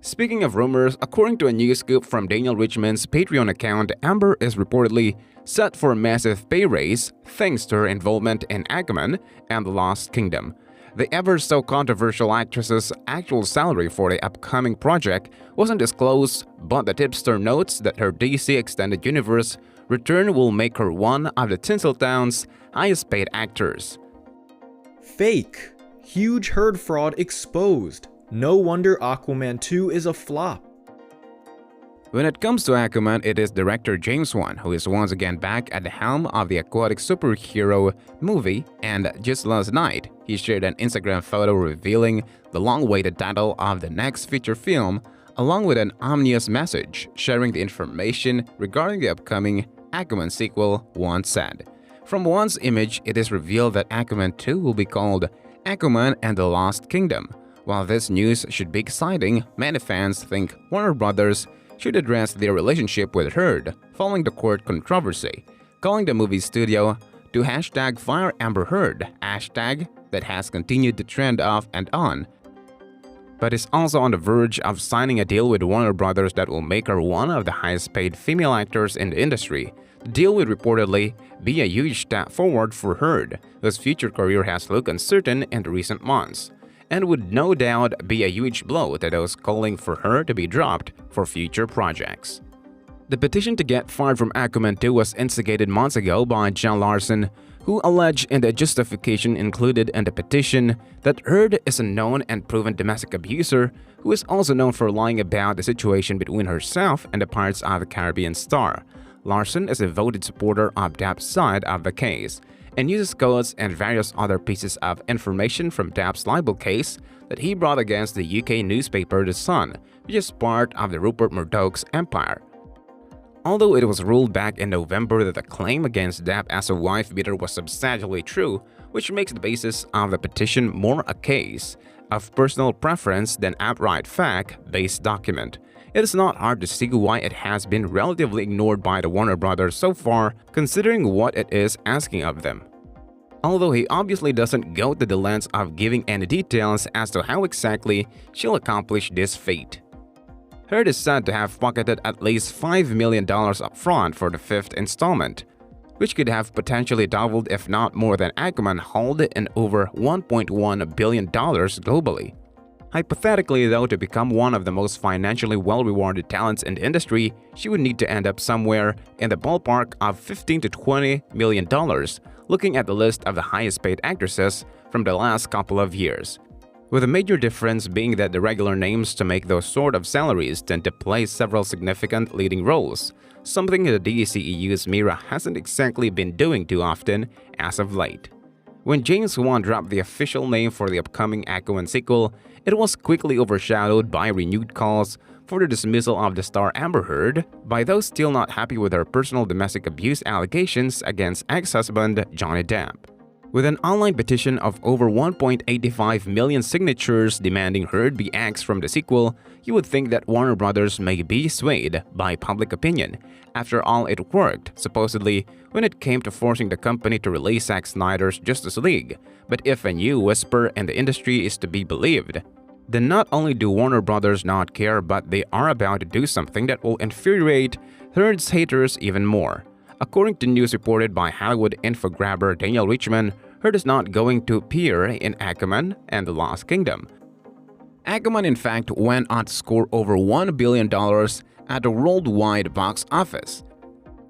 Speaking of rumors, according to a news scoop from Daniel Richman's Patreon account, Amber is reportedly set for a massive pay raise thanks to her involvement in AQUAMAN and The Lost Kingdom. The ever-so-controversial actress's actual salary for the upcoming project wasn't disclosed, but the tipster notes that her DC Extended Universe return will make her one of the Tinseltown's highest-paid actors. Fake! Huge Heard fraud exposed. No wonder Aquaman 2 is a flop. When it comes to AQUAMAN, it is director James Wan who is once again back at the helm of the aquatic superhero movie, and just last night, he shared an Instagram photo revealing the long-awaited title of the next feature film, along with an ominous message sharing the information regarding the upcoming AQUAMAN sequel, Wan said. From Wan's image, it is revealed that AQUAMAN 2 will be called AQUAMAN and the Lost Kingdom. While this news should be exciting, many fans think Warner Brothers should address their relationship with Heard following the court controversy, calling the movie studio to #Fire Amber Heard, hashtag that has continued to trend off and on, but is also on the verge of signing a deal with Warner Brothers that will make her one of the highest-paid female actors in the industry. The deal would reportedly be a huge step forward for Heard, whose future career has looked uncertain in recent months, and would no doubt be a huge blow to those calling for her to be dropped for future projects. The petition to get fired from AQUAMAN 2 was instigated months ago by John Larson, who alleged in the justification included in the petition that Heard is a known and proven domestic abuser who is also known for lying about the situation between herself and the Pirates of the Caribbean star. Larson is a voted supporter of Depp's side of the case, and uses quotes and various other pieces of information from Depp's libel case that he brought against the UK newspaper The Sun, which is part of the Rupert Murdoch's empire. Although it was ruled back in November that the claim against Depp as a wife-beater was substantially true, which makes the basis of the petition more a case of personal preference than outright fact-based document. It is not hard to see why it has been relatively ignored by the Warner Brothers so far, considering what it is asking of them. Although he obviously doesn't go to the lengths of giving any details as to how exactly she'll accomplish this feat. Heard is said to have pocketed at least $5 million upfront for the fifth installment, which could have potentially doubled if not more than AQUAMAN hauled in over $1.1 billion globally. Hypothetically, though, to become one of the most financially well-rewarded talents in the industry, she would need to end up somewhere in the ballpark of $15 to $20 million, looking at the list of the highest-paid actresses from the last couple of years. With a major difference being that the regular names to make those sort of salaries tend to play several significant leading roles, something the DCEU's Mira hasn't exactly been doing too often as of late. When James Wan dropped the official name for the upcoming AQUAMAN sequel, it was quickly overshadowed by renewed calls for the dismissal of the star Amber Heard by those still not happy with her personal domestic abuse allegations against ex-husband Johnny Depp. With an online petition of over 1.85 million signatures demanding Heard be axed from the sequel, you would think that Warner Brothers may be swayed by public opinion. After all, it worked, supposedly, when it came to forcing the company to release Zack Snyder's Justice League. But if a new whisper in the industry is to be believed, then not only do Warner Brothers not care, but they are about to do something that will infuriate Heard's haters even more. According to news reported by Hollywood infograbber Daniel Richman, Heard is not going to appear in AQUAMAN and the Lost Kingdom. AQUAMAN in fact went on to score over $1 billion at the worldwide box office.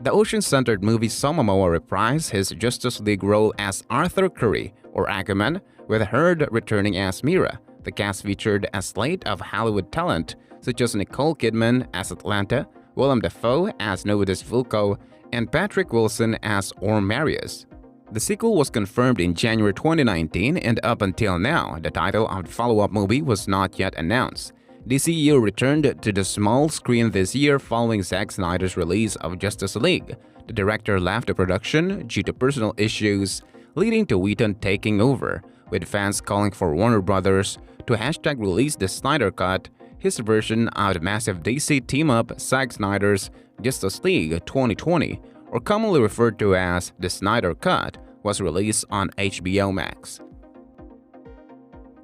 The ocean-centered movie saw Momoa reprise his Justice League role as Arthur Curry, or AQUAMAN, with Heard returning as Mira. The cast featured a slate of Hollywood talent such as Nicole Kidman as Atlanta, Willem Dafoe as Novitus Vulko, and Patrick Wilson as Orm Marius. The sequel was confirmed in January 2019, and up until now, the title of the follow-up movie was not yet announced. DCEU returned to the small screen this year following Zack Snyder's release of Justice League. The director left the production due to personal issues, leading to Whedon taking over, with fans calling for Warner Brothers to #release the Snyder Cut, his version of the massive DC team-up Zack Snyder's Justice League 2020, or commonly referred to as the Snyder Cut, was released on HBO Max.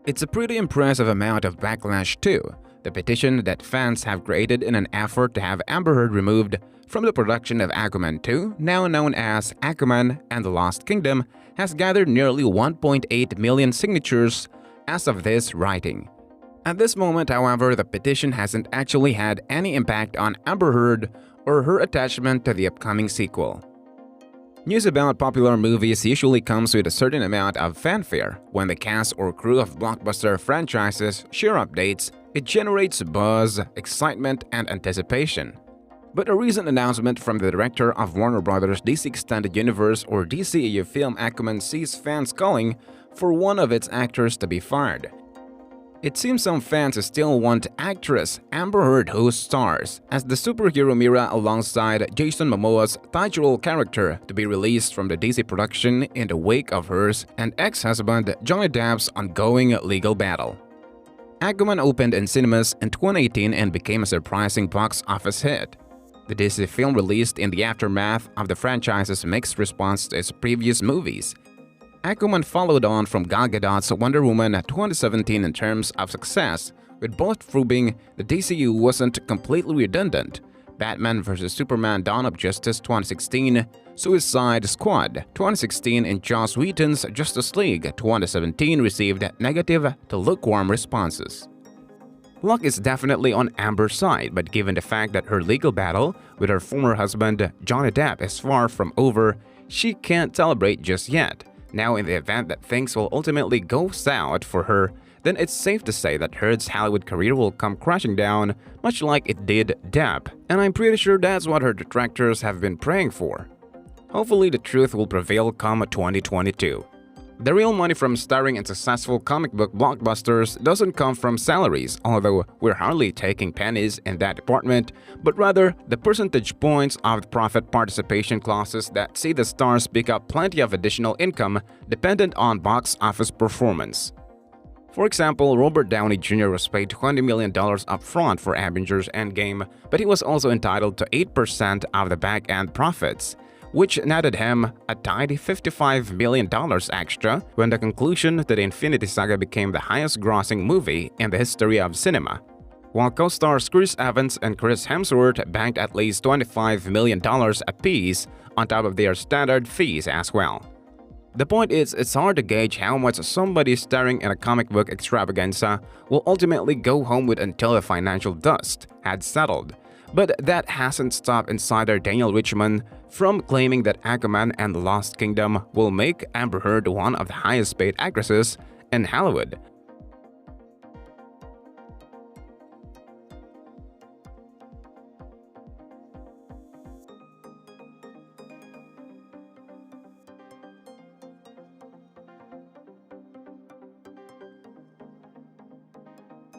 It's a pretty impressive amount of backlash too. The petition that fans have created in an effort to have Amber Heard removed from the production of Aquaman 2, now known as Aquaman and the Lost Kingdom, has gathered nearly 1.8 million signatures as of this writing. At this moment, however, the petition hasn't actually had any impact on Amber Heard or her attachment to the upcoming sequel. News about popular movies usually comes with a certain amount of fanfare. When the cast or crew of blockbuster franchises share updates, it generates buzz, excitement, and anticipation. But a recent announcement from the director of Warner Bros. DC Extended Universe or DCEU film Aquaman sees fans calling for one of its actors to be fired. It seems some fans still want actress Amber Heard, who stars as the superhero Mira alongside Jason Momoa's titular character, to be released from the DC production in the wake of hers and ex-husband Johnny Depp's ongoing legal battle. Aquaman opened in cinemas in 2018 and became a surprising box office hit. The DC film released in the aftermath of the franchise's mixed response to its previous movies. Aquaman followed on from Gal Gadot's Wonder Woman 2017 in terms of success, with both proving the DCU wasn't completely redundant. Batman vs Superman Dawn of Justice 2016, Suicide Squad 2016, and Joss Whedon's Justice League 2017 received negative to lukewarm responses. Luck is definitely on Amber's side, but given the fact that her legal battle with her former husband Johnny Depp is far from over, she can't celebrate just yet. Now, in the event that things will ultimately go south for her, then it's safe to say that Heard's Hollywood career will come crashing down, much like it did Depp, and I'm pretty sure that's what her detractors have been praying for. Hopefully the truth will prevail come 2022. The real money from starring in successful comic book blockbusters doesn't come from salaries, although we're hardly taking pennies in that department, but rather the percentage points of the profit participation clauses that see the stars pick up plenty of additional income dependent on box office performance. For example, Robert Downey Jr. was paid $20 million upfront for Avengers Endgame, but he was also entitled to 8% of the back-end profits, which netted him a tidy $55 million extra when the conclusion to the Infinity Saga became the highest-grossing movie in the history of cinema. While co-stars Chris Evans and Chris Hemsworth banked at least $25 million apiece on top of their standard fees as well. The point is, it's hard to gauge how much somebody starring in a comic book extravaganza will ultimately go home with until the financial dust had settled. But that hasn't stopped insider Daniel Richman from claiming that Aquaman and the Lost Kingdom will make Amber Heard one of the highest-paid actresses in Hollywood.